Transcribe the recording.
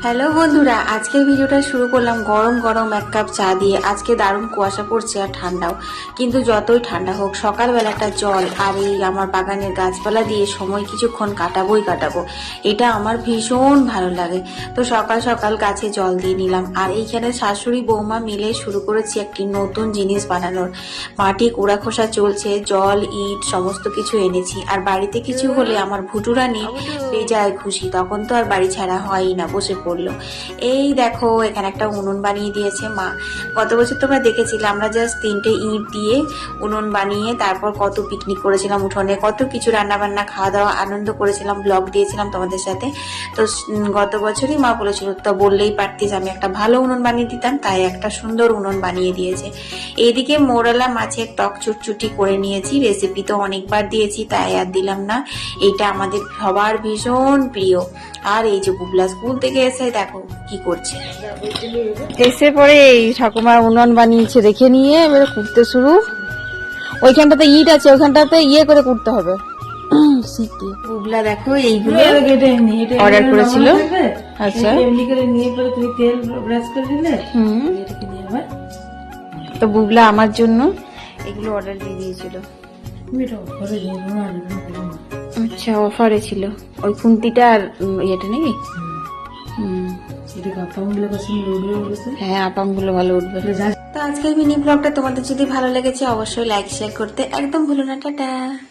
Hello বন্ধুরা, আজকের ভিডিওটা শুরু করলাম গরম গরম এক কাপ চা দিয়ে। আজকে দারুণ কুয়াশা পড়ছে আর ঠান্ডাও, কিন্তু যতই ঠান্ডা হোক সকালবেলা একটা জল আর এই আমার বাগানের গাছপালা দিয়ে সময় কিছুক্ষণ কাটাবো। এটা আমার ভীষণ ভালো লাগে। তো সকাল সকাল গাছে জল দিয়ে নিলাম। আর এইখানে শাশুড়ি বৌমা মিলে শুরু করেছি একটি নতুন জিনিস বানানোর। মাটি কুড়া খোসা চলছে, জল ইট সমস্ত কিছু এনেছি। আর বাড়িতে কিছু হলে আমার ভুটুরানি বেজায় খুশি, তখন তো আর বাড়ি ছাড়া হয়ই না, বসে পড়লো। এই দেখো এখানে একটা উনুন বানিয়ে দিয়েছে মা। গত বছর তোমরা দেখেছিলে আমরা জাস্ট 3টে ইট দিয়ে উনুন বানিয়ে তারপর কত পিকনিক করেছিলাম উঠোনে, কত কিছু রান্না বান্না খাওয়া দাওয়া আনন্দ করেছিলাম, ব্লগ দিয়েছিলাম তোমাদের সাথে। তো গত বছরই মা বলেছিল, তো বললেই পারতিস আমি একটা ভালো উনুন বানিয়ে দিতাম, তাই একটা সুন্দর উনুন বানিয়ে দিয়েছে। এইদিকে মোরালা মাছের টক চুটচুটি করে নিয়েছি, রেসিপি তো অনেকবার দিয়েছি তাই আর দিলাম না। এটা আমাদের সবার ভীষণ প্রিয়। আর এই যে বুবলা স্কুল থেকে এসে দেখো কি করছে, এসে পরে এই ঠাকুমার উনুন বানিয়েছে দেখে নিয়ে এবারে কুটতে শুরু। ওইখানটাতে ইট আছে, ওইখানটাতে ইয়ে করে কুটতে হবে। বুবলা দেখো এইগুলো অর্ডার করেছিল। আচ্ছা, এমনি করে নিয়ে পরে তুমি তেল ব্রাশ করে দিলে এটাকে নিয়ে আবার তো বুবলা আমার জন্য এগুলো অর্ডার দিয়ে দিয়েছিল। তুমি এটা ঘরে দিয়ে দেবো আর আচ্ছা, অফারে ছিল ওই খুন্তিটা আর ইয়েটা নাকি? এটা কাপামগুলো পছন্দ উঠবে বলেছে। হ্যাঁ, আপামগুলো ভালো উঠবে। তো আজকের মিনি ব্লগটা তোমাদের যদি ভালো লেগেছে অবশ্যই লাইক শেয়ার করতে একদম ভুলো না। টাটা।